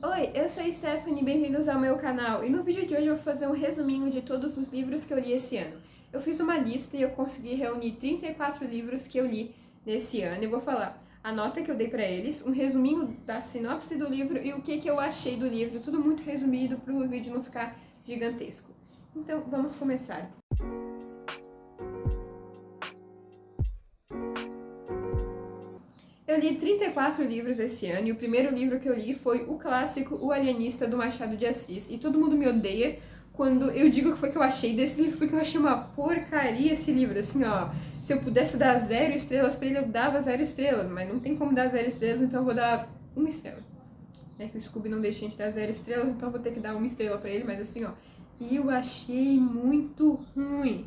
Oi, eu sou a Stephanie, bem-vindos ao meu canal. E no vídeo de hoje eu vou fazer um resuminho de todos os livros que eu li esse ano. Eu fiz uma lista e eu consegui reunir 34 livros que eu li nesse ano. Eu vou falar a nota que eu dei pra eles, um resuminho da sinopse do livro e o que eu achei do livro, tudo muito resumido para o vídeo não ficar gigantesco. Então, vamos começar. Eu li 34 livros esse ano e o primeiro livro que eu li foi o clássico O Alienista, do Machado de Assis. E todo mundo me odeia quando eu digo que foi que eu achei desse livro, porque eu achei uma porcaria esse livro, assim, ó. Se eu pudesse dar 0 estrelas pra ele, eu dava 0 estrelas, mas não tem como dar 0 estrelas, então eu vou dar 1 estrela. É que o Scooby não deixa a gente dar 0 estrelas, então eu vou ter que dar 1 estrela pra ele, mas assim, ó. Eu achei muito ruim.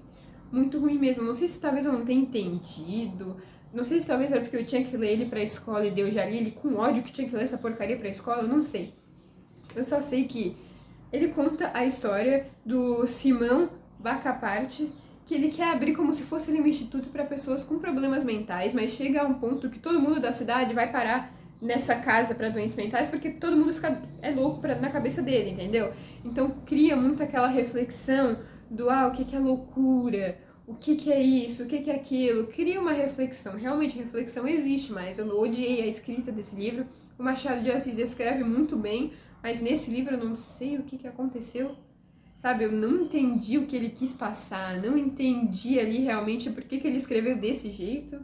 Muito ruim mesmo. Não sei se talvez eu não tenha entendido. Não sei se talvez era porque eu tinha que ler ele pra escola e eu já li ele com ódio que tinha que ler essa porcaria pra escola, eu não sei. Eu só sei que ele conta a história do Simão Bacaparte, que ele quer abrir como se fosse um instituto para pessoas com problemas mentais, mas chega a um ponto que todo mundo da cidade vai parar nessa casa para doentes mentais, porque todo mundo é louco na cabeça dele, entendeu? Então cria muito aquela reflexão do o que é loucura, o que é isso, o que é aquilo, cria uma reflexão. Realmente reflexão existe, mas eu odiei a escrita desse livro. O Machado de Assis descreve muito bem, mas nesse livro eu não sei o que aconteceu. Sabe, eu não entendi o que ele quis passar, não entendi ali realmente por que ele escreveu desse jeito.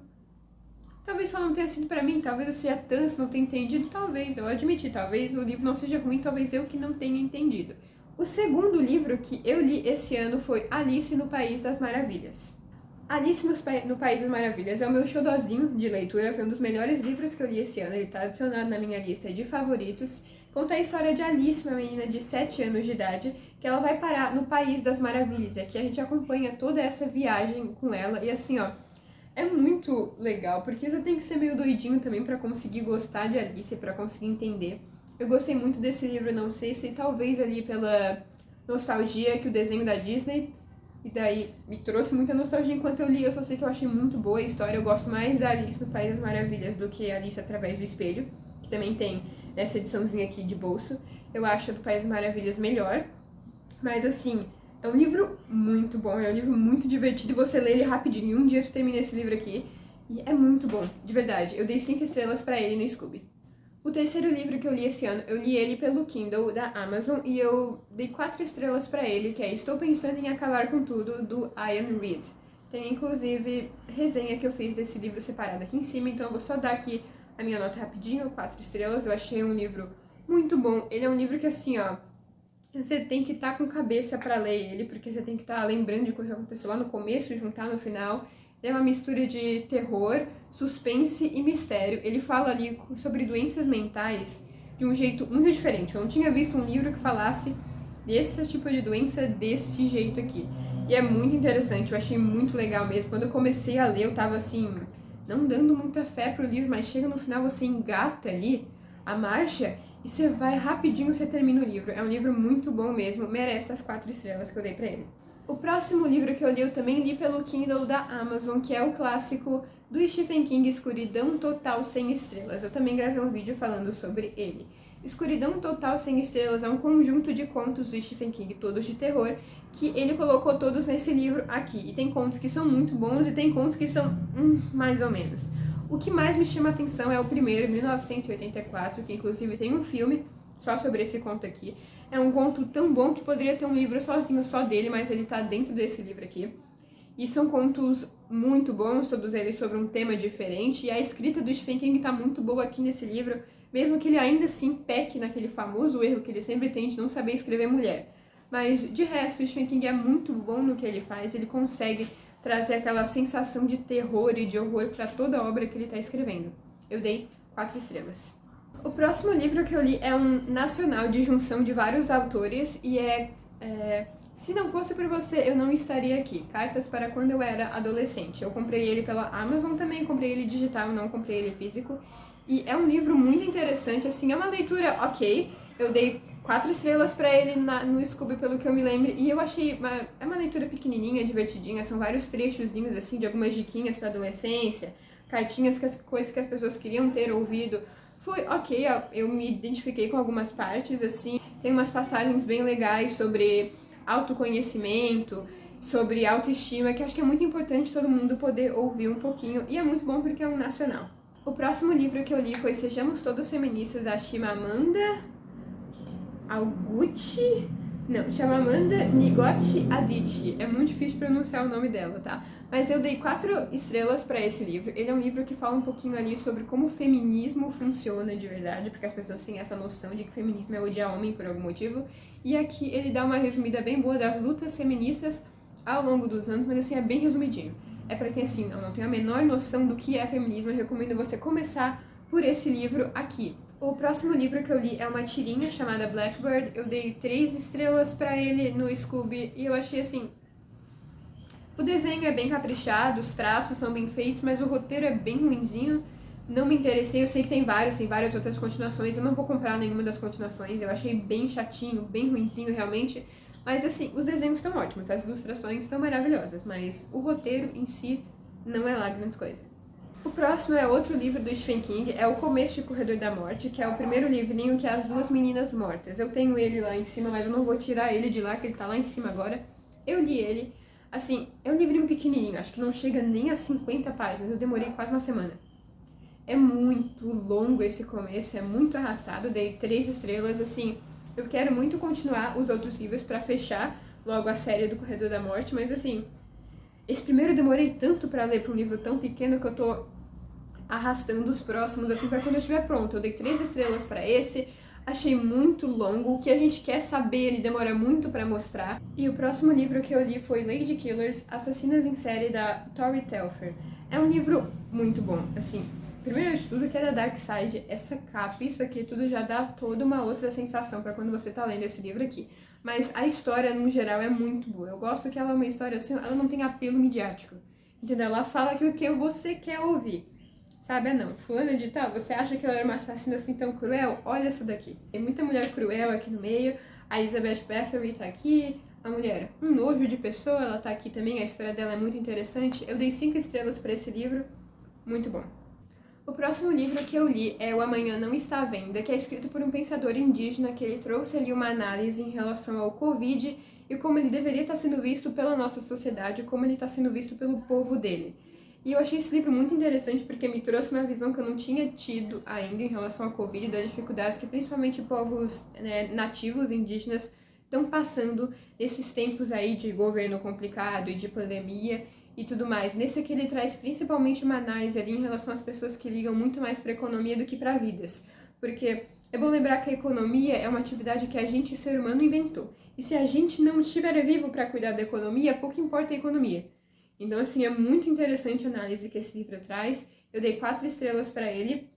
Talvez só não tenha sido pra mim, talvez eu seja tanso, não tenha entendido, talvez, eu admiti, talvez o livro não seja ruim, talvez eu que não tenha entendido. O segundo livro que eu li esse ano foi Alice no País das Maravilhas. Alice no País das Maravilhas é o meu xodozinho de leitura, foi um dos melhores livros que eu li esse ano, ele está adicionado na minha lista de favoritos. Conta a história de Alice, uma menina de 7 anos de idade, que ela vai parar no País das Maravilhas, e aqui a gente acompanha toda essa viagem com ela, e assim, ó, é muito legal, porque você tem que ser meio doidinho também pra conseguir gostar de Alice, pra conseguir entender. Eu gostei muito desse livro, não sei se talvez ali pela nostalgia que o desenho da Disney, e daí me trouxe muita nostalgia enquanto eu li, eu só sei que eu achei muito boa a história. Eu gosto mais da Alice no País das Maravilhas do que Alice através do Espelho, que também tem essa ediçãozinha aqui de bolso. Eu acho a do País das Maravilhas melhor, mas assim, é um livro muito bom, é um livro muito divertido e você lê ele rapidinho. Em um dia eu terminei esse livro aqui e é muito bom, de verdade. Eu dei 5 estrelas pra ele no Scooby. O terceiro livro que eu li esse ano, eu li ele pelo Kindle da Amazon e eu dei 4 estrelas pra ele, que é Estou Pensando em Acabar com Tudo, do Ian Reid. Tem inclusive resenha que eu fiz desse livro separado aqui em cima, então eu vou só dar aqui a minha nota rapidinho, 4 estrelas. Eu achei um livro muito bom. Ele é um livro que assim, ó, você tem que estar com cabeça pra ler ele, porque você tem que estar lembrando de coisa que aconteceu lá no começo, juntar no final. É uma mistura de terror, suspense e mistério. Ele fala ali sobre doenças mentais de um jeito muito diferente. Eu não tinha visto um livro que falasse desse tipo de doença desse jeito aqui. E é muito interessante, eu achei muito legal mesmo. Quando eu comecei a ler, eu tava assim, não dando muita fé pro livro, mas chega no final, você engata ali a marcha e você vai rapidinho, você termina o livro. É um livro muito bom mesmo, merece as 4 estrelas que eu dei pra ele. O próximo livro que eu li, eu também li pelo Kindle da Amazon, que é o clássico do Stephen King, Escuridão Total Sem Estrelas. Eu também gravei um vídeo falando sobre ele. Escuridão Total Sem Estrelas é um conjunto de contos do Stephen King, todos de terror, que ele colocou todos nesse livro aqui. E tem contos que são muito bons e tem contos que são mais ou menos. O que mais me chama a atenção é o primeiro, 1984, que inclusive tem um filme só sobre esse conto aqui. É um conto tão bom que poderia ter um livro sozinho, só dele, mas ele tá dentro desse livro aqui. E são contos muito bons, todos eles sobre um tema diferente, e a escrita do Stephen King tá muito boa aqui nesse livro, mesmo que ele ainda assim peque naquele famoso erro que ele sempre tem de não saber escrever mulher. Mas, de resto, o Stephen King é muito bom no que ele faz, ele consegue trazer aquela sensação de terror e de horror para toda a obra que ele está escrevendo. Eu dei 4 estrelas. O próximo livro que eu li é um nacional de junção de vários autores e Se Não Fosse Por Você, Eu Não Estaria Aqui. Cartas para Quando Eu Era Adolescente. Eu comprei ele pela Amazon também, comprei ele digital, não comprei ele físico. E é um livro muito interessante, assim, é uma leitura ok. Eu dei 4 estrelas pra ele no Scooby, pelo que eu me lembro, e eu achei é uma leitura pequenininha, divertidinha, são vários trechozinhos, assim, de algumas diquinhas pra adolescência, cartinhas, coisas que as pessoas queriam ter ouvido Foi ok, eu me identifiquei com algumas partes, assim, tem umas passagens bem legais sobre autoconhecimento, sobre autoestima, que acho que é muito importante todo mundo poder ouvir um pouquinho, e é muito bom porque é um nacional. O próximo livro que eu li foi Sejamos Todos Feministas, da Chimamanda Ngozi? Não, Chimamanda Ngozi Adichie. É muito difícil pronunciar o nome dela, tá? Mas eu dei 4 estrelas pra esse livro. Ele é um livro que fala um pouquinho ali sobre como o feminismo funciona de verdade, porque as pessoas têm essa noção de que feminismo é odiar homem por algum motivo. E aqui ele dá uma resumida bem boa das lutas feministas ao longo dos anos, mas assim, é bem resumidinho. É pra quem assim, não tem a menor noção do que é feminismo, eu recomendo você começar por esse livro aqui. O próximo livro que eu li é uma tirinha chamada Blackbird. Eu dei 3 estrelas pra ele no Scooby e eu achei assim... O desenho é bem caprichado, os traços são bem feitos, mas o roteiro é bem ruinzinho. Não me interessei, eu sei que tem várias outras continuações, eu não vou comprar nenhuma das continuações, eu achei bem chatinho, bem ruinzinho realmente. Mas assim, os desenhos estão ótimos, as ilustrações estão maravilhosas, mas o roteiro em si não é lá grande coisa. O próximo é outro livro do Stephen King, é O Começo de Corredor da Morte, que é o primeiro livrinho que é As Duas Meninas Mortas. Eu tenho ele lá em cima, mas eu não vou tirar ele de lá, que ele tá lá em cima agora. Eu li ele, assim, é um livrinho pequenininho, acho que não chega nem a 50 páginas, eu demorei quase uma semana. É muito longo esse começo, é muito arrastado, dei 3 estrelas, assim, eu quero muito continuar os outros livros pra fechar logo a série do Corredor da Morte, mas assim, esse primeiro eu demorei tanto pra ler pra um livro tão pequeno que eu tô arrastando os próximos, assim, pra quando eu estiver pronto. Eu dei 3 estrelas pra esse, achei muito longo, o que a gente quer saber, ele demora muito pra mostrar. E o próximo livro que eu li foi Lady Killers, Assassinas em Série, da Tori Telfer. É um livro muito bom, assim, primeiro de tudo que é da Dark Side, essa capa, isso aqui tudo já dá toda uma outra sensação pra quando você tá lendo esse livro aqui. Mas a história, no geral, é muito boa. Eu gosto que ela é uma história assim, ela não tem apelo midiático, entendeu? Ela fala que o que você quer ouvir. Sabe, não, fulana de tal, você acha que ela era uma assassina assim tão cruel? Olha essa daqui. Tem muita mulher cruel aqui no meio, a Elizabeth Bathory tá aqui, a mulher, um nojo de pessoa, ela tá aqui também, a história dela é muito interessante. Eu dei 5 estrelas pra esse livro, muito bom. O próximo livro que eu li é O Amanhã Não Está à Venda, que é escrito por um pensador indígena que ele trouxe ali uma análise em relação ao Covid e como ele deveria estar sendo visto pela nossa sociedade, como ele está sendo visto pelo povo dele. E eu achei esse livro muito interessante porque me trouxe uma visão que eu não tinha tido ainda em relação ao Covid, das dificuldades que principalmente povos nativos, indígenas, estão passando nesses tempos aí de governo complicado e de pandemia e tudo mais. Nesse aqui ele traz principalmente uma análise ali em relação às pessoas que ligam muito mais para a economia do que para vidas. Porque é bom lembrar que a economia é uma atividade que a gente, ser humano, inventou. E se a gente não estiver vivo para cuidar da economia, pouco importa a economia. Então, assim, é muito interessante a análise que esse livro traz. Eu dei 4 estrelas para ele.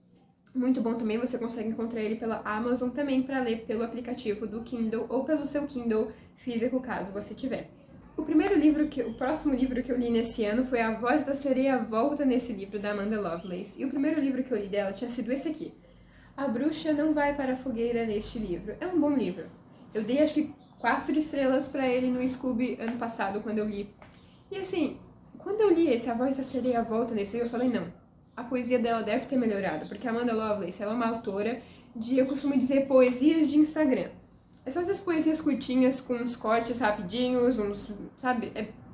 Muito bom também, você consegue encontrar ele pela Amazon também para ler pelo aplicativo do Kindle ou pelo seu Kindle físico, caso você tiver. O próximo livro que eu li nesse ano foi A Voz da Sereia Volta nesse livro, da Amanda Lovelace. E o primeiro livro que eu li dela tinha sido esse aqui. A Bruxa Não Vai para a Fogueira neste livro. É um bom livro. Eu dei acho que 4 estrelas para ele no Scooby ano passado, quando eu li. E assim, quando eu li esse A Voz da Sereia Volta nesse livro, eu falei, não, a poesia dela deve ter melhorado, porque a Amanda Lovelace, ela é uma autora de, eu costumo dizer, poesias de Instagram. É só essas poesias curtinhas, com uns cortes rapidinhos, sabe?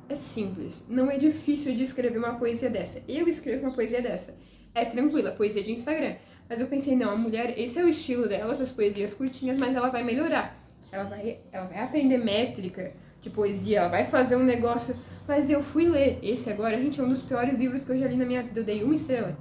É simples. Não é difícil de escrever uma poesia dessa. Eu escrevo uma poesia dessa. É tranquila, poesia de Instagram. Mas eu pensei, não, a mulher, esse é o estilo dela, essas poesias curtinhas, mas ela vai melhorar. Ela vai aprender métrica de poesia, ela vai fazer um negócio. Mas eu fui ler esse agora, gente, é um dos piores livros que eu já li na minha vida. Eu dei 1 estrela.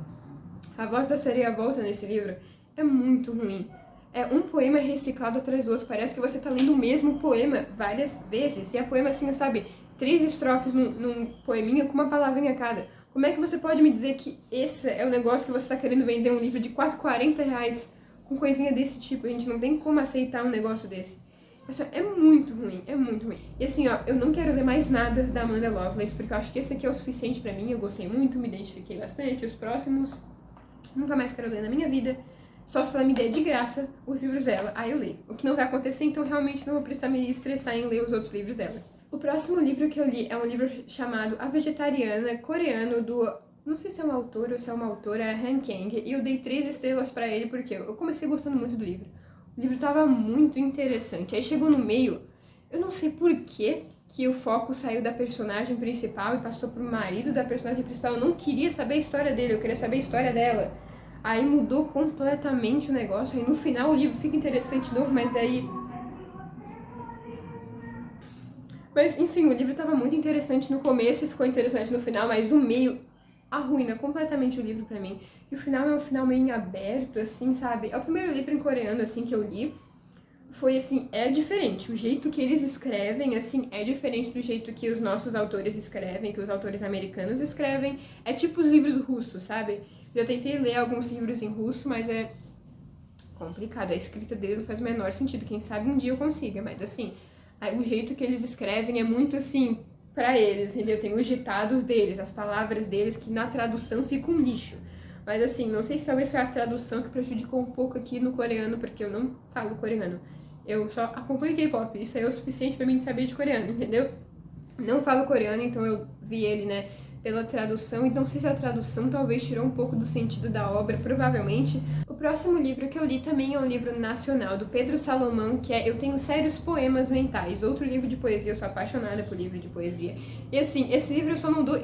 A Voz da Sereia Volta nesse livro é muito ruim. É um poema reciclado atrás do outro. Parece que você tá lendo o mesmo poema várias vezes. E é poema assim, sabe? 3 estrofes num poeminha com uma palavrinha cada. Como é que você pode me dizer que esse é o negócio que você tá querendo vender um livro de quase 40 reais com coisinha desse tipo? A gente não tem como aceitar um negócio desse. Isso é muito ruim, é muito ruim. E assim, ó, eu não quero ler mais nada da Amanda Lovelace, porque eu acho que esse aqui é o suficiente pra mim. Eu gostei muito, me identifiquei bastante. Os próximos, nunca mais quero ler na minha vida. Só se ela me der de graça os livros dela, aí eu leio. O que não vai acontecer, então realmente não vou precisar me estressar em ler os outros livros dela. O próximo livro que eu li é um livro chamado A Vegetariana, coreano, do não sei se é um autor ou se é uma autora, é Han Kang, e eu dei 3 estrelas pra ele porque eu comecei gostando muito do livro. O livro tava muito interessante. Aí chegou no meio, eu não sei por que o foco saiu da personagem principal e passou pro marido da personagem principal. Eu não queria saber a história dele, eu queria saber a história dela. Aí mudou completamente o negócio, aí no final o livro fica interessante de novo, mas daí... Mas enfim, o livro tava muito interessante no começo e ficou interessante no final, mas o meio arruina completamente o livro pra mim. E o final é um final meio em aberto, assim, sabe? É o primeiro livro em coreano, assim, que eu li. Foi assim, é diferente. O jeito que eles escrevem, assim, é diferente do jeito que os nossos autores escrevem, que os autores americanos escrevem. É tipo os livros russos, sabe? Já tentei ler alguns livros em russo, mas é complicado. A escrita deles não faz o menor sentido. Quem sabe um dia eu consiga, mas assim, o jeito que eles escrevem é muito assim, pra eles, entendeu? Tem os ditados deles, as palavras deles, que na tradução fica um lixo. Mas assim, não sei se talvez foi a tradução que prejudicou um pouco aqui no coreano, porque eu não falo coreano. Eu só acompanho K-pop, isso aí é o suficiente pra mim saber de coreano, entendeu? Não falo coreano, então eu vi ele, né, pela tradução, e não sei se a tradução talvez tirou um pouco do sentido da obra, provavelmente. O próximo livro que eu li também é um livro nacional, do Pedro Salomão, que é Eu Tenho Sérios Poemas Mentais, outro livro de poesia. Eu sou apaixonada por livro de poesia. E assim, esse livro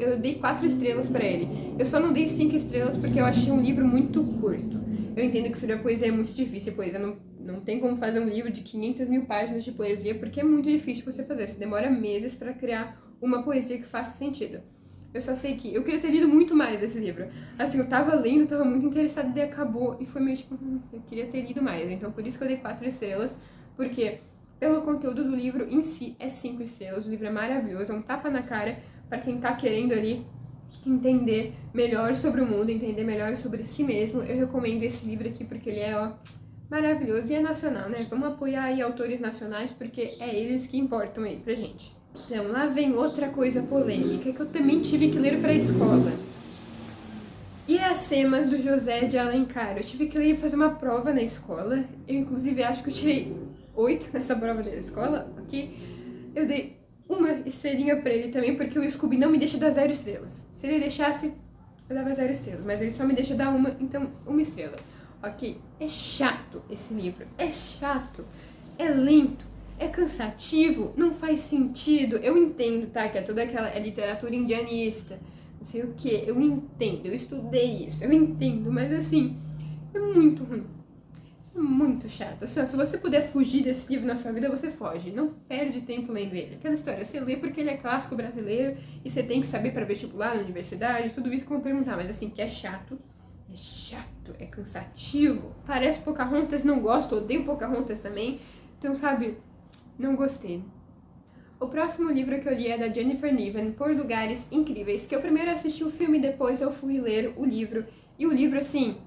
eu dei 4 estrelas pra ele. Eu só não dei 5 estrelas porque eu achei um livro muito curto. Eu entendo que escrever poesia é muito difícil, poesia não tem como fazer um livro de 500 mil páginas de poesia, porque é muito difícil você fazer. Você demora meses pra criar uma poesia que faça sentido. Eu só sei que eu queria ter lido muito mais desse livro. Assim, eu tava lendo, tava muito interessada, e daí acabou, e foi meio tipo, eu queria ter lido mais. Então, por isso que eu dei 4 estrelas, porque pelo conteúdo do livro em si é 5 estrelas. O livro é maravilhoso, é um tapa na cara pra quem tá querendo ali entender melhor sobre o mundo, entender melhor sobre si mesmo. Eu recomendo esse livro aqui porque ele é, ó, maravilhoso e é nacional, né? Vamos apoiar aí autores nacionais porque é eles que importam aí pra gente. Então, lá vem outra coisa polêmica que eu também tive que ler pra escola. Iracema, do José de Alencar. Eu tive que ler fazer uma prova na escola. Eu, inclusive, acho que eu tirei 8 nessa prova da escola, aqui. Eu dei uma estrelinha pra ele também, porque o Scooby não me deixa dar 0 estrelas. Se ele deixasse, eu dava 0 estrelas, mas ele só me deixa dar uma, então 1 estrela. Ok? É chato esse livro, é chato, é lento, é cansativo, não faz sentido. Eu entendo, tá, que é toda aquela literatura indianista, não sei o que, eu entendo, eu estudei isso, eu entendo, mas assim, é muito ruim. Muito chato. Assim, ó, se você puder fugir desse livro na sua vida, você foge. Não perde tempo lendo ele. Aquela história, você lê porque ele é clássico brasileiro e você tem que saber para vestibular na universidade, tudo isso que eu vou perguntar. Mas assim, que é chato, é cansativo. Parece Pocahontas, não gosto, odeio Pocahontas também. Então, sabe, não gostei. O próximo livro que eu li é da Jennifer Niven, Por Lugares Incríveis, que eu primeiro assisti o filme, depois eu fui ler o livro. E o livro, assim,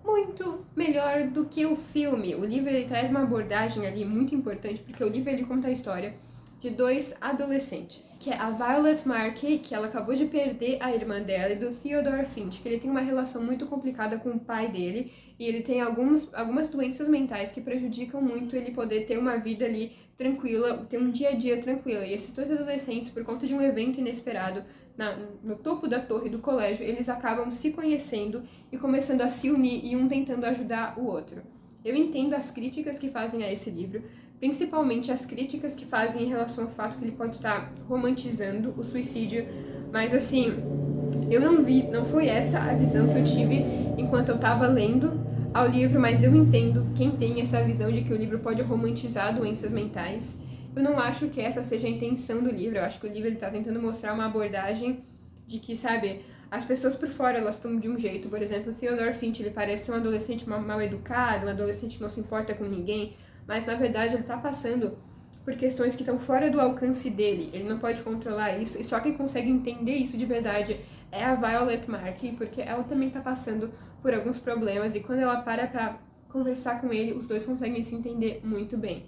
muito melhor do que o filme. O livro ele traz uma abordagem ali muito importante, porque o livro ele conta a história de 2 adolescentes, que é a Violet Markey, que ela acabou de perder a irmã dela, e do Theodore Finch, que ele tem uma relação muito complicada com o pai dele, e ele tem algumas doenças mentais que prejudicam muito ele poder ter uma vida ali tranquila, ter um dia a dia tranquilo. E esses 2 adolescentes, por conta de um evento inesperado, no topo da torre do colégio, eles acabam se conhecendo e começando a se unir e um tentando ajudar o outro. Eu entendo as críticas que fazem a esse livro, principalmente as críticas que fazem em relação ao fato que ele pode estar romantizando o suicídio, mas assim, não foi essa a visão que eu tive enquanto eu estava lendo ao livro, mas eu entendo quem tem essa visão de que o livro pode romantizar doenças mentais. Eu não acho que essa seja a intenção do livro. Eu acho que o livro ele tá tentando mostrar uma abordagem de que, sabe, as pessoas por fora elas estão de um jeito. Por exemplo, o Theodore Finch, ele parece ser um adolescente mal educado, um adolescente que não se importa com ninguém, mas na verdade ele tá passando por questões que estão fora do alcance dele. Ele não pode controlar isso, e só quem consegue entender isso de verdade é a Violet Markey, porque ela também tá passando por alguns problemas, e quando ela para pra conversar com ele, os dois conseguem se entender muito bem.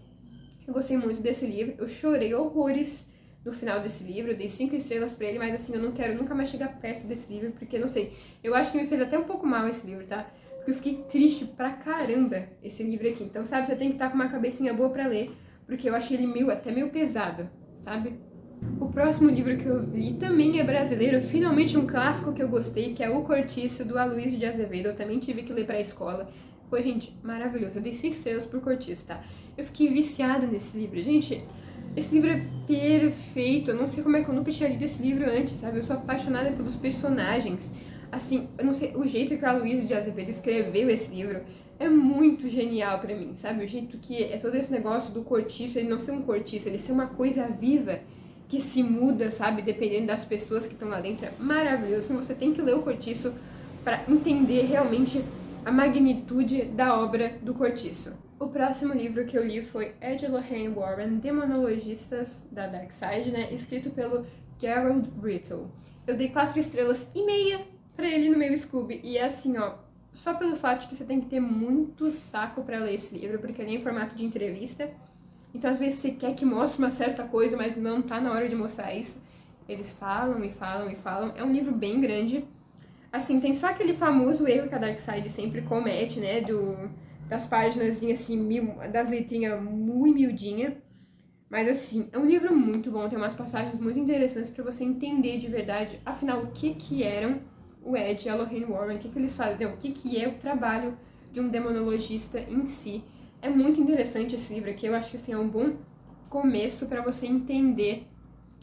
Eu gostei muito desse livro, eu chorei horrores no final desse livro, eu dei 5 estrelas pra ele, mas assim, eu não quero nunca mais chegar perto desse livro, porque, não sei, eu acho que me fez até um pouco mal esse livro, tá? Porque eu fiquei triste pra caramba esse livro aqui. Então, sabe, você tem que estar com uma cabecinha boa pra ler, porque eu achei ele até meio pesado, sabe? O próximo livro que eu li também é brasileiro, finalmente um clássico que eu gostei, que é O Cortiço, do Aloysio de Azevedo. Eu também tive que ler pra escola. Foi, gente, maravilhoso. Eu dei 5 estrelas por Cortiço, tá? Eu fiquei viciada nesse livro. Gente, esse livro é perfeito. Eu não sei como é que eu nunca tinha lido esse livro antes, sabe? Eu sou apaixonada pelos personagens. Assim, eu não sei, o jeito que o Aloysio de Azevedo escreveu esse livro é muito genial pra mim, sabe? O jeito que é todo esse negócio do cortiço, ele não ser um cortiço, ele ser uma coisa viva que se muda, sabe? Dependendo das pessoas que estão lá dentro. É maravilhoso. Você tem que ler o Cortiço para entender realmente a magnitude da obra do Cortiço. O próximo livro que eu li foi Ed Lorraine Warren, Demonologistas da Dark Side, né? Escrito pelo Gerald Brittle. Eu dei 4 estrelas e meia pra ele no meu Scooby. E é assim, ó, só pelo fato de que você tem que ter muito saco pra ler esse livro, porque ele é em formato de entrevista. Então, às vezes, você quer que mostre uma certa coisa, mas não tá na hora de mostrar isso. Eles falam e falam e falam. É um livro bem grande. Assim, tem só aquele famoso erro que a Darkseid sempre comete, né? Das páginas, assim, das letrinhas muito miudinha. Mas, assim, é um livro muito bom. Tem umas passagens muito interessantes pra você entender de verdade, afinal, o que eram o Ed e a Lorraine Warren, o que eles fazem, o que é o trabalho de um demonologista em si. É muito interessante esse livro aqui, eu acho que assim, é um bom começo para você entender,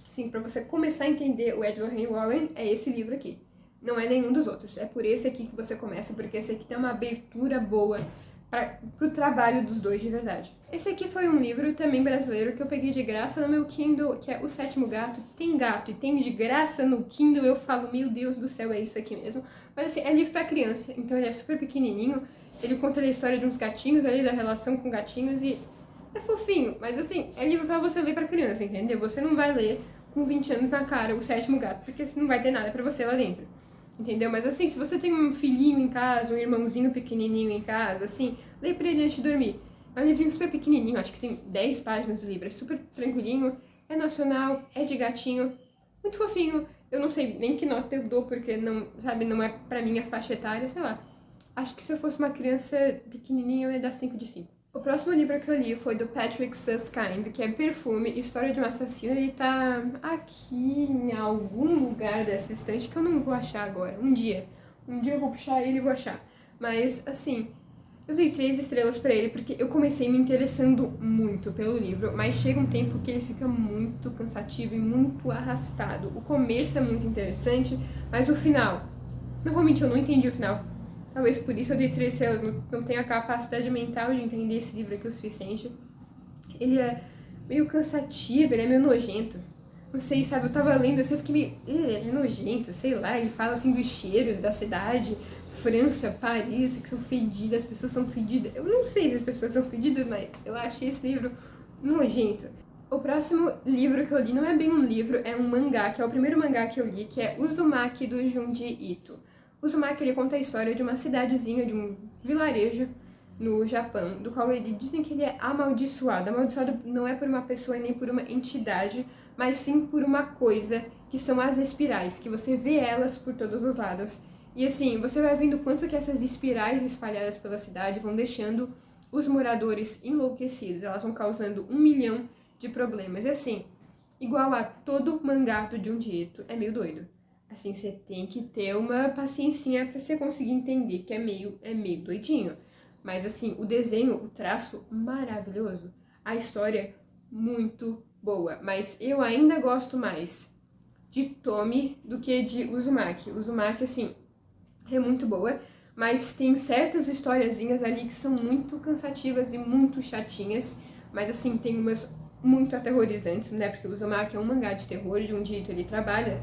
assim, para você começar a entender o Ed Lorraine Warren, é esse livro aqui. Não é nenhum dos outros, é por esse aqui que você começa, porque esse aqui tem uma abertura boa pro trabalho dos dois de verdade. Esse aqui foi um livro também brasileiro que eu peguei de graça no meu Kindle, que é O Sétimo Gato. Tem gato e tem de graça no Kindle, eu falo, meu Deus do céu, é isso aqui mesmo. Mas assim, é livro pra criança, então ele é super pequenininho. Ele conta a história de uns gatinhos ali, da relação com gatinhos e é fofinho, mas assim, é livro pra você ler pra criança, entendeu? Você não vai ler com 20 anos na cara O Sétimo Gato, porque não vai ter nada pra você lá dentro. Entendeu? Mas assim, se você tem um filhinho em casa, um irmãozinho pequenininho em casa, assim, lê pra ele antes de dormir. É um livrinho super pequenininho, acho que tem 10 páginas do livro, é super tranquilinho, é nacional, é de gatinho, muito fofinho. Eu não sei nem que nota eu dou, porque não, sabe, não é pra minha faixa etária, sei lá. Acho que se eu fosse uma criança pequenininha, eu ia dar 5 de 5. O próximo livro que eu li foi do Patrick Susskind, que é Perfume, História de um Assassino. Ele tá aqui em algum lugar dessa estante que eu não vou achar agora. Um dia eu vou puxar ele e vou achar. Mas, assim, eu dei 3 estrelas pra ele porque eu comecei me interessando muito pelo livro, mas chega um tempo que ele fica muito cansativo e muito arrastado. O começo é muito interessante, mas o final... Normalmente eu não entendi o final. Talvez por isso eu dei 3 estrelas, não tenho a capacidade mental de entender esse livro aqui o suficiente. Ele é meio cansativo, ele é meio nojento. Não sei, sabe, eu tava lendo assim, eu fiquei meio... Ele é nojento, sei lá, ele fala assim dos cheiros da cidade, França, Paris, que são fedidas, as pessoas são fedidas. Eu não sei se as pessoas são fedidas, mas eu achei esse livro nojento. O próximo livro que eu li não é bem um livro, é um mangá, que é o primeiro mangá que eu li, que é Uzumaki, do Junji Ito. Uzumaki, ele conta a história de uma cidadezinha, de um vilarejo no Japão, do qual ele dizem que ele é amaldiçoado. Amaldiçoado não é por uma pessoa nem por uma entidade, mas sim por uma coisa, que são as espirais, que você vê elas por todos os lados. E assim, você vai vendo quanto que essas espirais espalhadas pela cidade vão deixando os moradores enlouquecidos. Elas vão causando 1 milhão de problemas. E assim, igual a todo mangá do Junji Ito, é meio doido. Assim, você tem que ter uma paciência pra você conseguir entender que é meio doidinho. Mas assim, o desenho, o traço, maravilhoso. A história, muito boa. Mas eu ainda gosto mais de Tomi do que de Uzumaki. Uzumaki, assim, é muito boa, mas tem certas historiazinhas ali que são muito cansativas e muito chatinhas. Mas assim, tem umas muito aterrorizantes, né? Porque o Uzumaki é um mangá de terror, de um dito ele trabalha,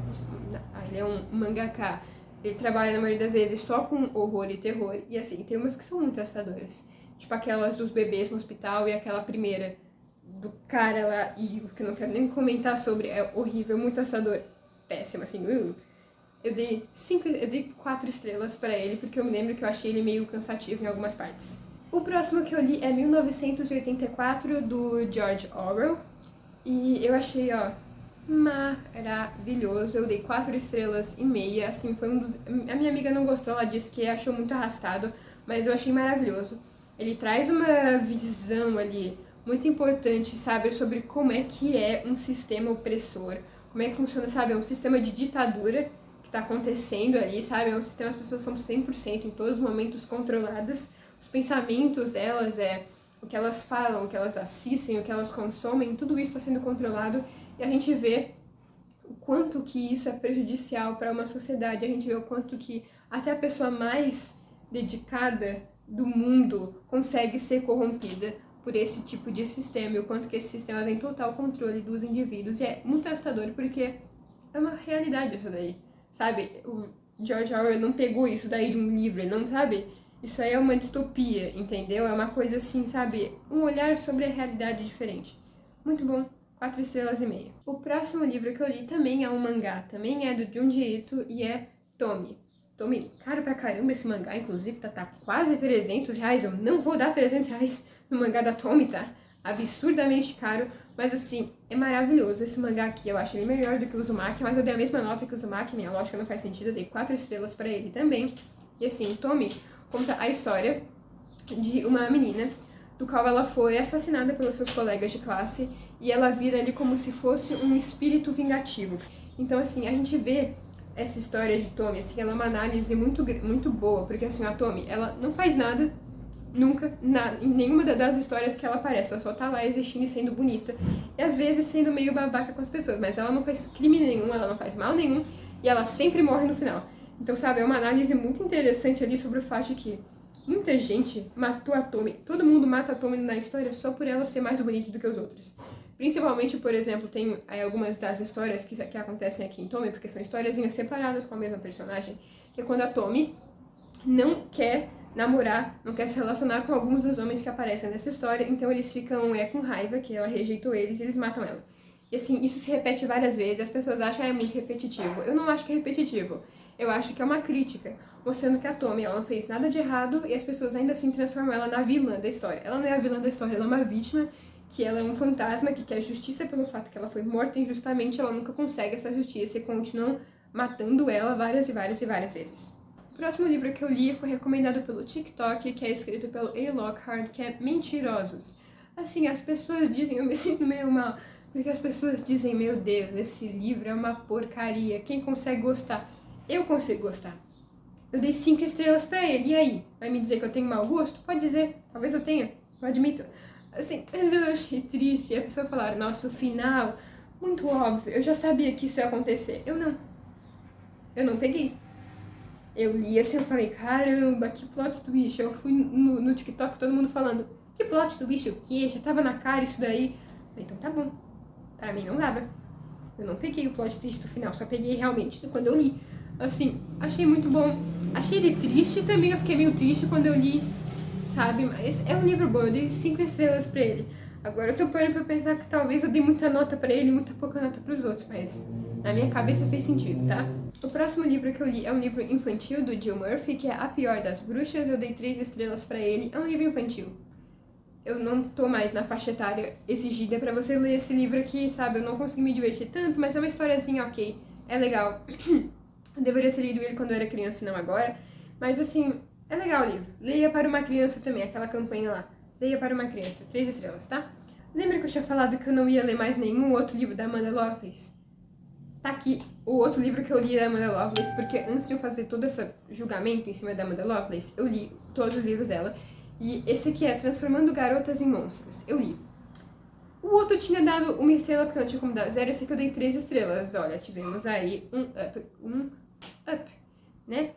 ele é um mangaka, ele trabalha na maioria das vezes só com horror e terror, e assim, tem umas que são muito assustadoras. Tipo aquelas dos bebês no hospital e aquela primeira do cara lá, e que eu não quero nem comentar sobre, é horrível, muito assustador, péssima, assim, Eu dei 4 estrelas pra ele, porque eu me lembro que eu achei ele meio cansativo em algumas partes. O próximo que eu li é 1984, do George Orwell. E eu achei, ó, maravilhoso. Eu dei 4 estrelas e meia. Assim, foi um dos... A minha amiga não gostou, ela disse que achou muito arrastado, mas eu achei maravilhoso. Ele traz uma visão ali muito importante, sabe, sobre como é que é um sistema opressor, como é que funciona, sabe, é um sistema de ditadura que tá acontecendo ali, sabe, é um sistema, as pessoas são 100% em todos os momentos controladas, os pensamentos delas, o que elas falam, o que elas assistem, o que elas consomem, tudo isso está sendo controlado e a gente vê o quanto que isso é prejudicial para uma sociedade, a gente vê o quanto que até a pessoa mais dedicada do mundo consegue ser corrompida por esse tipo de sistema e o quanto que esse sistema tem total controle dos indivíduos. E é muito assustador porque é uma realidade isso daí, sabe? O George Orwell não pegou isso daí de um livro, ele não sabe? Isso aí é uma distopia, entendeu? É uma coisa assim, sabe? Um olhar sobre a realidade diferente. Muito bom. 4 estrelas e meia. O próximo livro que eu li também é um mangá, também é do Junji Ito e é Tommy. Tommy, caro pra caramba esse mangá, inclusive tá quase 300 reais, eu não vou dar 300 reais no mangá da Tommy, tá? Absurdamente caro, mas assim, é maravilhoso esse mangá aqui, eu acho ele melhor do que o Uzumaki, mas eu dei a mesma nota que o Uzumaki, minha lógica não faz sentido, eu dei 4 estrelas pra ele também. E assim, Tommy conta a história de uma menina do qual ela foi assassinada pelos seus colegas de classe e ela vira ali como se fosse um espírito vingativo. Então, assim, a gente vê essa história de Tommy, assim, ela é uma análise muito boa, porque, assim, a Tommy, ela não faz nada, nunca, em nenhuma das histórias que ela aparece, ela só tá lá existindo e sendo bonita, e às vezes sendo meio babaca com as pessoas, mas ela não faz crime nenhum, ela não faz mal nenhum, e ela sempre morre no final. Então, sabe, é uma análise muito interessante ali sobre o fato de que muita gente matou a Tommy. Todo mundo mata a Tommy na história só por ela ser mais bonita do que os outros. Principalmente, por exemplo, tem algumas das histórias que acontecem aqui em Tommy, porque são historiazinhas separadas com a mesma personagem, que é quando a Tommy não quer namorar, não quer se relacionar com alguns dos homens que aparecem nessa história, então eles ficam com raiva, que ela rejeitou eles, e eles matam ela. E assim, isso se repete várias vezes, as pessoas acham que é muito repetitivo. Eu não acho que é repetitivo. Eu acho que é uma crítica, mostrando que a Tommy, ela não fez nada de errado e as pessoas ainda assim transformam ela na vilã da história. Ela não é a vilã da história, ela é uma vítima, que ela é um fantasma que quer justiça pelo fato que ela foi morta injustamente, ela nunca consegue essa justiça e continuam matando ela várias e várias e várias vezes. O próximo livro que eu li foi recomendado pelo TikTok, que é escrito pelo A. Lockhart, que é Mentirosos. Assim, as pessoas dizem, eu me sinto meio mal, porque as pessoas dizem, meu Deus, esse livro é uma porcaria, quem consegue gostar? Eu consigo gostar. Eu dei 5 estrelas pra ele, e aí? Vai me dizer que eu tenho mau gosto? Pode dizer, talvez eu tenha, eu admito. Assim, mas eu achei triste, e a pessoa falar, nossa, o final, muito óbvio, eu já sabia que isso ia acontecer. Eu não peguei. Eu li assim, eu falei, caramba, que plot twist. Eu fui no TikTok, todo mundo falando, que plot twist, o quê? Já tava na cara isso daí. Eu falei, então tá bom, pra mim não dava. Eu não peguei o plot twist do final, só peguei realmente quando eu li. Assim, achei muito bom. Achei ele triste, também eu fiquei meio triste quando eu li, sabe? Mas é um livro bom, eu dei 5 estrelas pra ele. Agora eu tô parando pra pensar que talvez eu dei muita nota pra ele e muita pouca nota pros outros, mas na minha cabeça fez sentido, tá? O próximo livro que eu li é um livro infantil do Jill Murphy, que é A Pior das Bruxas. Eu dei 3 estrelas pra ele. É um livro infantil. Eu não tô mais na faixa etária exigida pra você ler esse livro aqui, sabe? Eu não consegui me divertir tanto, mas é uma historiazinha ok. É legal. Eu deveria ter lido ele quando eu era criança e não agora. Mas assim, é legal o livro. Leia para uma criança também, aquela campanha lá. Leia para uma criança. 3 estrelas, tá? Lembra que eu tinha falado que eu não ia ler mais nenhum outro livro da Amanda Lovelace? Tá aqui o outro livro que eu li da Amanda Lovelace, porque antes de eu fazer todo esse julgamento em cima da Amanda Lovelace, eu li todos os livros dela. E esse aqui é Transformando Garotas em Monstros. Eu li. O outro tinha dado 1 estrela, porque eu não tinha como dar 0. Esse aqui eu dei 3 estrelas. Olha, tivemos aí um up, né?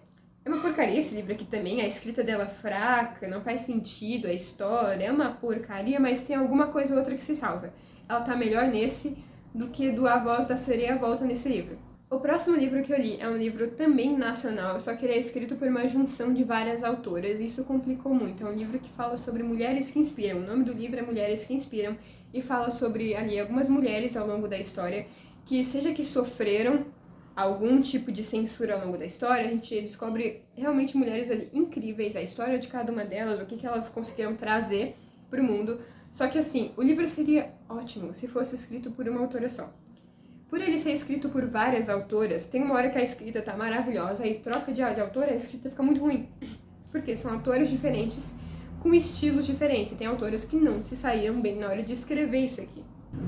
É uma porcaria esse livro aqui também. A escrita dela é fraca, não faz sentido, a história é uma porcaria, mas tem alguma coisa ou outra que se salva. Ela tá melhor nesse do que do A Voz da Sereia Volta nesse livro. O próximo livro que eu li é um livro também nacional, só que ele é escrito por uma junção de várias autoras, e isso complicou muito. É um livro que fala sobre mulheres que inspiram. O nome do livro é Mulheres que Inspiram, e fala sobre ali algumas mulheres ao longo da história que, seja que sofreram algum tipo de censura ao longo da história, a gente descobre realmente mulheres ali incríveis, a história de cada uma delas, o que elas conseguiram trazer para o mundo. Só que assim, o livro seria ótimo se fosse escrito por uma autora só. Por ele ser escrito por várias autoras, tem uma hora que a escrita tá maravilhosa e troca de autora, a escrita fica muito ruim. Porque são autores diferentes, com estilos diferentes. Tem autoras que não se saíram bem na hora de escrever isso aqui.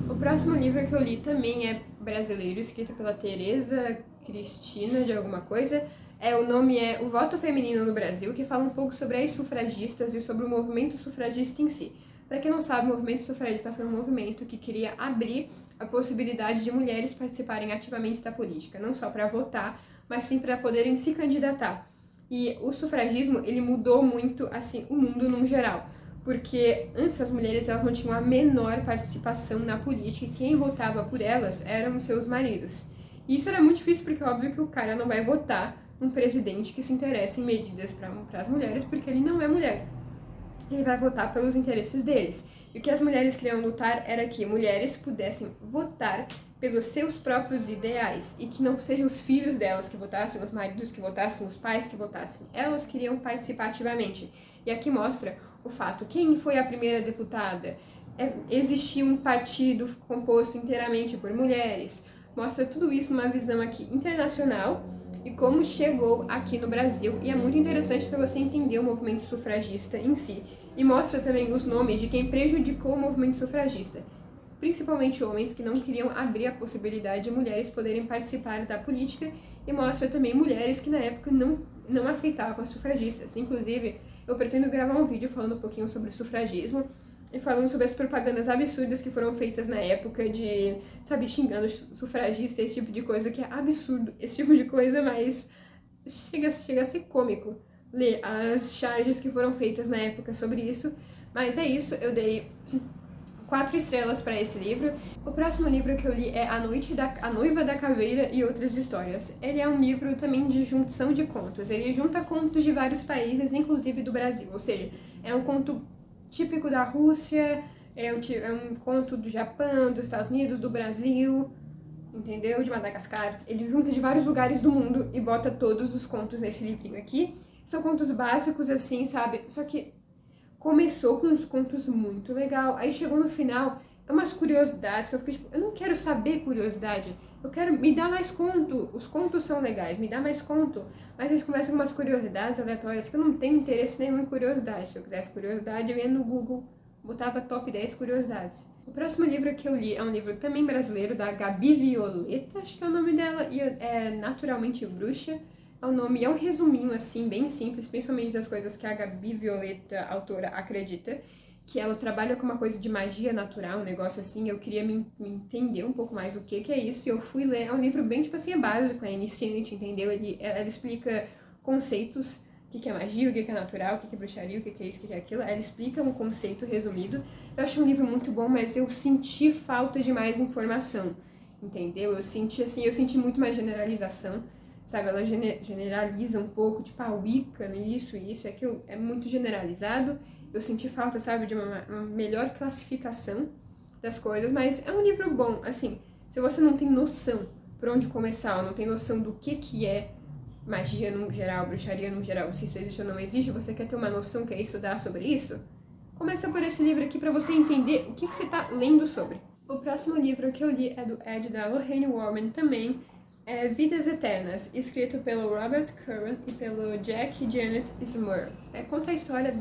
O próximo livro que eu li também é brasileiro, escrito pela Tereza Cristina de alguma coisa. O nome é O Voto Feminino no Brasil, que fala um pouco sobre as sufragistas e sobre o movimento sufragista em si. Para quem não sabe, o movimento sufragista foi um movimento que queria abrir a possibilidade de mulheres participarem ativamente da política, não só para votar, mas sim para poderem se candidatar. E o sufragismo, ele mudou muito, assim, o mundo num geral, porque antes as mulheres elas não tinham a menor participação na política e quem votava por elas eram seus maridos. E isso era muito difícil porque é óbvio que o cara não vai votar um presidente que se interessa em medidas para as mulheres porque ele não é mulher. Ele vai votar pelos interesses deles. E o que as mulheres queriam lutar era que mulheres pudessem votar pelos seus próprios ideais e que não sejam os filhos delas que votassem, os maridos que votassem, os pais que votassem. Elas queriam participar ativamente. E aqui mostra o fato. Quem foi a primeira deputada? Existia um partido composto inteiramente por mulheres. Mostra tudo isso numa visão aqui internacional e como chegou aqui no Brasil. E é muito interessante para você entender o movimento sufragista em si. E mostra também os nomes de quem prejudicou o movimento sufragista. Principalmente homens que não queriam abrir a possibilidade de mulheres poderem participar da política. E mostra também mulheres que na época não aceitavam as sufragistas. Inclusive, eu pretendo gravar um vídeo falando um pouquinho sobre o sufragismo e falando sobre as propagandas absurdas que foram feitas na época de, sabe, xingando sufragista, esse tipo de coisa, que é absurdo, esse tipo de coisa, mas chega a ser cômico ler as charges que foram feitas na época sobre isso. Mas é isso, eu dei 4 estrelas para esse livro. O próximo livro que eu li é A Noiva da Caveira e Outras Histórias. Ele é um livro também de junção de contos. Ele junta contos de vários países, inclusive do Brasil. Ou seja, é um conto típico da Rússia, é um conto do Japão, dos Estados Unidos, do Brasil, entendeu? De Madagascar. Ele junta de vários lugares do mundo e bota todos os contos nesse livrinho aqui. São contos básicos, assim, sabe? Só que começou com uns contos muito legal, aí chegou no final, umas curiosidades que eu fiquei tipo, eu não quero saber curiosidade, eu quero, me dar mais conto, os contos são legais, me dá mais conto, mas a gente começa com umas curiosidades aleatórias que eu não tenho interesse nenhum em curiosidade. Se eu quisesse curiosidade, eu ia no Google, botava top 10 curiosidades. O próximo livro que eu li é um livro também brasileiro, da Gabi Violeta, acho que é o nome dela, e é Naturalmente Bruxa. É um resuminho, assim, bem simples, principalmente das coisas que a Gabi Violeta, autora, acredita, que ela trabalha com uma coisa de magia natural, um negócio assim. Eu queria me entender um pouco mais o que é isso, e eu fui ler. É um livro bem, tipo assim, é básico, é iniciante, entendeu? Ela explica conceitos, o que é magia, o que é natural, o que é bruxaria, o que é isso, o que é aquilo. Ela explica um conceito resumido. Eu achei um livro muito bom, mas eu senti falta de mais informação, entendeu? Eu senti muito mais generalização. Sabe, ela generaliza um pouco, tipo, a Wicca, isso, aquilo, é muito generalizado. Eu senti falta, sabe, de uma melhor classificação das coisas, mas é um livro bom, assim, se você não tem noção por onde começar, ou não tem noção do que é magia no geral, bruxaria no geral, se isso existe ou não existe, você quer ter uma noção, quer estudar sobre isso, começa por esse livro aqui pra você entender o que você tá lendo sobre. O próximo livro que eu li é do Ed, da Lorraine Warren também, é Vidas Eternas, escrito pelo Robert Curran e pelo Jack e Janet Smurl. Conta a história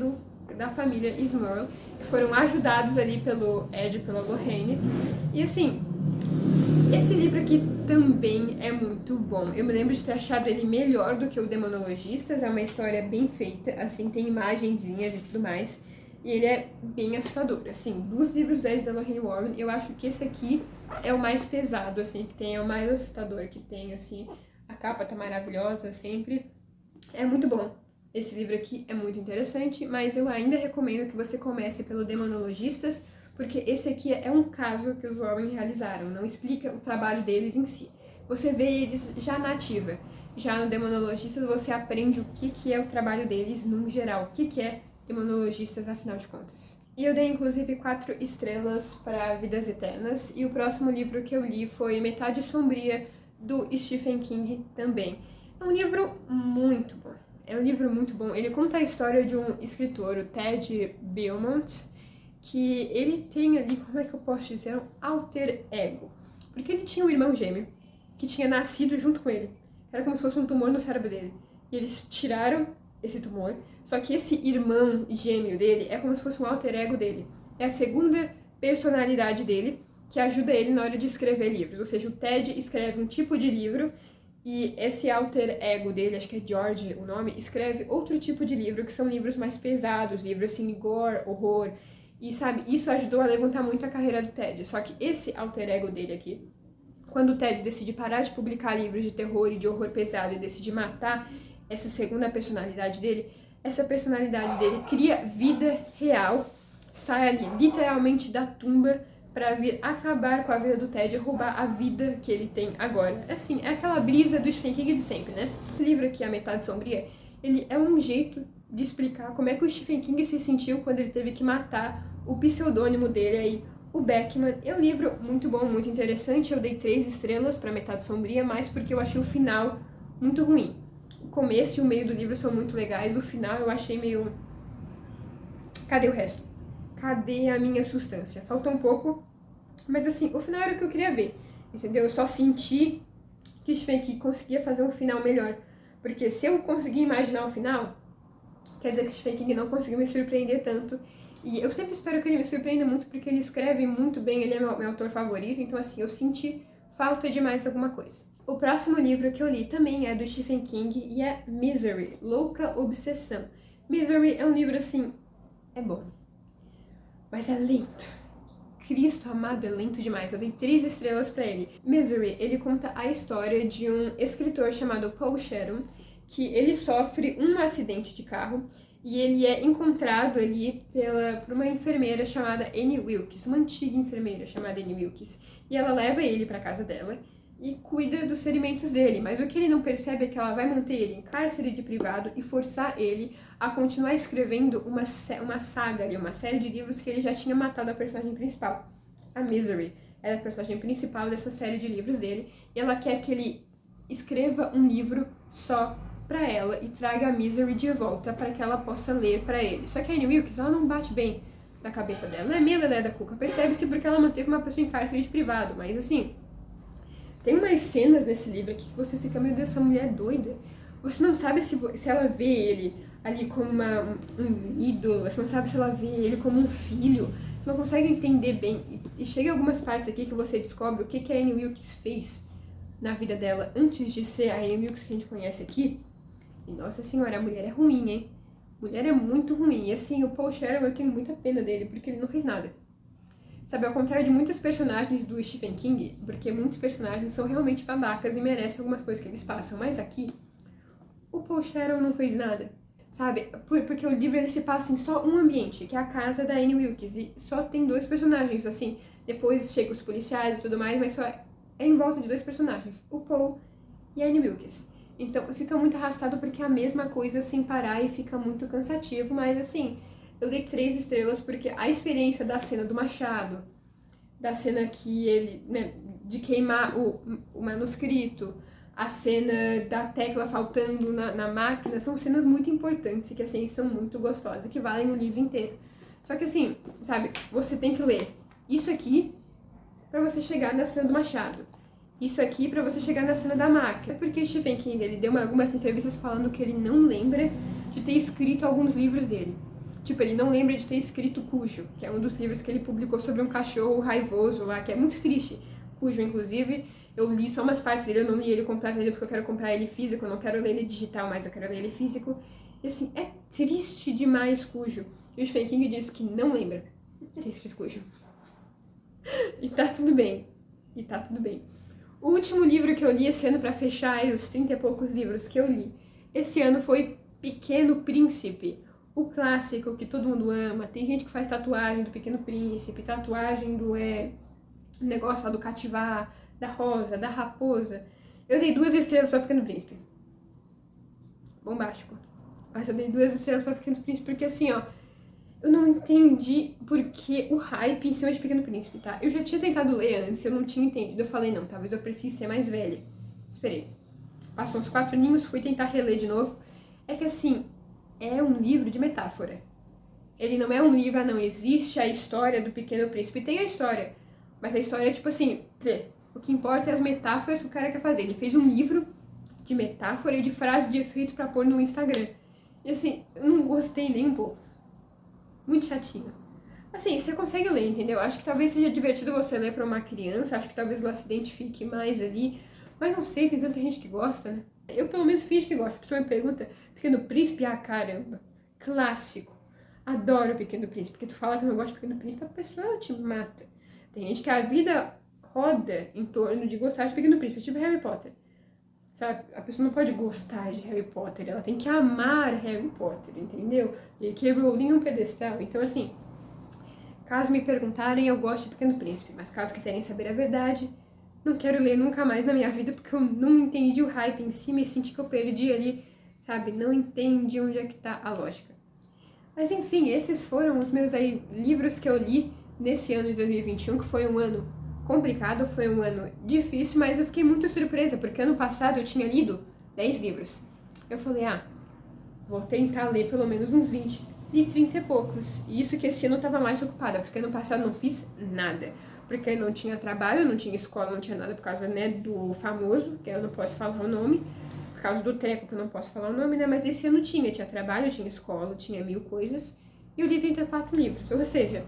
da família Smurl, que foram ajudados ali pelo Ed e pela Lorraine. E assim, esse livro aqui também é muito bom. Eu me lembro de ter achado ele melhor do que o Demonologistas. É uma história bem feita, assim, tem imagenzinhas e tudo mais. E ele é bem assustador, assim, dos livros 10 da Lorraine Warren, eu acho que esse aqui é o mais pesado, assim, que tem, é o mais assustador que tem, assim, a capa tá maravilhosa sempre, é muito bom. Esse livro aqui é muito interessante, mas eu ainda recomendo que você comece pelo Demonologistas, porque esse aqui é um caso que os Warren realizaram, não explica o trabalho deles em si. Você vê eles já na ativa. Já no Demonologistas você aprende o que é o trabalho deles no geral, o que é Demonologistas, afinal de contas. E eu dei, inclusive, 4 estrelas para Vidas Eternas. E o próximo livro que eu li foi Metade Sombria, do Stephen King também. É um livro muito bom. É um livro muito bom. Ele conta a história de um escritor, o Ted Beaumont, que ele tem ali, como é que eu posso dizer, um alter ego. Porque ele tinha um irmão gêmeo que tinha nascido junto com ele. Era como se fosse um tumor no cérebro dele. E eles tiraram esse tumor, só que esse irmão gêmeo dele é como se fosse um alter ego dele. É a segunda personalidade dele que ajuda ele na hora de escrever livros. Ou seja, o Ted escreve um tipo de livro e esse alter ego dele, acho que é George o nome, escreve outro tipo de livro, que são livros mais pesados, livros assim, gore, horror. E sabe, isso ajudou a levantar muito a carreira do Ted. Só que esse alter ego dele aqui, quando o Ted decide parar de publicar livros de terror e de horror pesado e decide matar essa segunda personalidade dele, essa personalidade dele cria vida real, sai ali literalmente da tumba pra vir acabar com a vida do Ted e roubar a vida que ele tem agora. Assim, é aquela brisa do Stephen King de sempre, né? Esse livro aqui, A Metade Sombria, ele é um jeito de explicar como é que o Stephen King se sentiu quando ele teve que matar o pseudônimo dele aí, o Beckman. É um livro muito bom, muito interessante. Eu dei 3 estrelas pra Metade Sombria, mas porque eu achei o final muito ruim. O começo e o meio do livro são muito legais, o final eu achei meio... Cadê o resto? Cadê a minha substância? Faltou um pouco, mas assim, o final era o que eu queria ver, entendeu? Eu só senti que o Stephen King conseguia fazer um final melhor, porque se eu conseguir imaginar o final, quer dizer que o Stephen King não conseguiu me surpreender tanto, e eu sempre espero que ele me surpreenda muito, porque ele escreve muito bem, ele é meu autor favorito, então assim, eu senti falta de mais alguma coisa. O próximo livro que eu li também é do Stephen King e é Misery, Louca Obsessão. Misery é um livro assim, é bom, mas é lento. Cristo amado, é lento demais. Eu dei 3 estrelas pra ele. Misery, ele conta a história de um escritor chamado Paul Sharon, que ele sofre um acidente de carro e ele é encontrado ali por uma enfermeira chamada Annie Wilkes, uma antiga enfermeira chamada Annie Wilkes, e ela leva ele pra casa dela e cuida dos ferimentos dele, mas o que ele não percebe é que ela vai manter ele em cárcere de privado e forçar ele a continuar escrevendo uma saga ali, uma série de livros que ele já tinha matado a personagem principal. A Misery é a personagem principal dessa série de livros dele, e ela quer que ele escreva um livro só pra ela e traga a Misery de volta para que ela possa ler pra ele. Só que a Annie Wilkes, ela não bate bem na cabeça dela, ela é meio lelé da cuca, percebe-se porque ela manteve uma pessoa em cárcere de privado, mas assim... Tem umas cenas nesse livro aqui que você fica, meu Deus, essa mulher é doida. Você não sabe se ela vê ele ali como um ídolo, você não sabe se ela vê ele como um filho, você não consegue entender bem. E chega algumas partes aqui que você descobre o que a Annie Wilkes fez na vida dela antes de ser a Annie Wilkes que a gente conhece aqui. E nossa senhora, a mulher é ruim, hein? A mulher é muito ruim. E assim, o Paul Sharon, eu tenho muita pena dele, porque ele não fez nada. Sabe, ao contrário de muitos personagens do Stephen King, porque muitos personagens são realmente babacas e merecem algumas coisas que eles passam, mas aqui, o Paul Sharon não fez nada, sabe? Porque o livro ele se passa em só um ambiente, que é a casa da Annie Wilkes, e só tem 2 personagens, assim, depois chegam os policiais e tudo mais, mas só é em volta de 2 personagens, o Paul e a Annie Wilkes. Então fica muito arrastado porque é a mesma coisa sem parar e fica muito cansativo, mas assim... Eu dei 3 estrelas porque a experiência da cena do machado, da cena que ele, né, de queimar o manuscrito, a cena da tecla faltando na máquina, são cenas muito importantes e que assim, são muito gostosas e que valem o livro inteiro. Só que assim, sabe, você tem que ler isso aqui pra você chegar na cena do machado. Isso aqui pra você chegar na cena da máquina. Porque Stephen King, ele deu algumas entrevistas falando que ele não lembra de ter escrito alguns livros dele. Tipo, ele não lembra de ter escrito Cujo, que é um dos livros que ele publicou sobre um cachorro raivoso lá, que é muito triste. Cujo, inclusive, eu li só umas partes dele, eu não li ele completo ainda porque eu quero comprar ele físico, eu não quero ler ele digital, mas eu quero ler ele físico. E assim, é triste demais Cujo. E o Stephen King disse que não lembra de ter escrito Cujo. E tá tudo bem. E tá tudo bem. O último livro que eu li esse ano, pra fechar os 30 e poucos livros que eu li esse ano, foi Pequeno Príncipe. O clássico que todo mundo ama. Tem gente que faz tatuagem do Pequeno Príncipe, tatuagem do negócio lá do cativar, da rosa, da raposa. Eu dei 2 estrelas pra Pequeno Príncipe. Bombástico. Mas eu dei 2 estrelas pra Pequeno Príncipe porque assim, ó, eu não entendi por que o hype em cima de Pequeno Príncipe, tá? Eu já tinha tentado ler antes, eu não tinha entendido. Eu falei, não, talvez eu precise ser mais velha. Esperei. Passou uns 4 aninhos, fui tentar reler de novo. É que assim, é um livro de metáfora. Ele não é um livro, não existe a história do Pequeno Príncipe. Tem a história, mas a história é tipo assim, o que importa é as metáforas que o cara quer fazer. Ele fez um livro de metáfora e de frase de efeito pra pôr no Instagram. E assim, eu não gostei nem um pouco. Muito chatinho. Assim, você consegue ler, entendeu? Acho que talvez seja divertido você ler pra uma criança, acho que talvez ela se identifique mais ali. Mas não sei, tem tanta gente que gosta, né? Eu pelo menos finjo que gosto. A pessoa me pergunta, Pequeno Príncipe, ah, caramba, clássico. Adoro o Pequeno Príncipe. Porque tu fala que não gosta do Pequeno Príncipe, a pessoa te mata. Tem gente que a vida roda em torno de gostar de Pequeno Príncipe, tipo Harry Potter. Sabe? A pessoa não pode gostar de Harry Potter, ela tem que amar Harry Potter, entendeu? E que Rowling um pedestal. Então, assim, caso me perguntarem, eu gosto de Pequeno Príncipe, mas caso quiserem saber a verdade, não quero ler nunca mais na minha vida, porque eu não entendi o hype em si, me senti que eu perdi ali, sabe? Não entendi onde é que tá a lógica. Mas enfim, esses foram os meus aí livros que eu li nesse ano de 2021, que foi um ano complicado, foi um ano difícil, mas eu fiquei muito surpresa, porque ano passado eu tinha lido 10 livros. Eu falei, vou tentar ler pelo menos uns 20. Li 30 e poucos. E isso que esse ano eu tava mais ocupada, porque ano passado não fiz nada. Porque não tinha trabalho, não tinha escola, não tinha nada por causa, né, do famoso, que eu não posso falar o nome, por causa do treco que eu não posso falar o nome, né, mas esse ano tinha trabalho, tinha escola, tinha 1000 coisas, e eu li 34 livros, ou seja,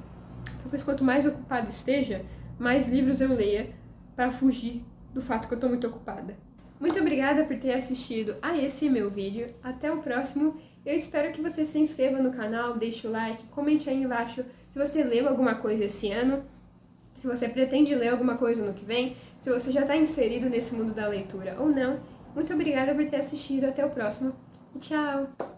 talvez quanto mais ocupada esteja, mais livros eu leia para fugir do fato que eu tô muito ocupada. Muito obrigada por ter assistido a esse meu vídeo, até o próximo. Eu espero que você se inscreva no canal, deixe o like, comente aí embaixo se você leu alguma coisa esse ano, se você pretende ler alguma coisa no que vem, se você já está inserido nesse mundo da leitura ou não. Muito obrigada por ter assistido, até o próximo e tchau!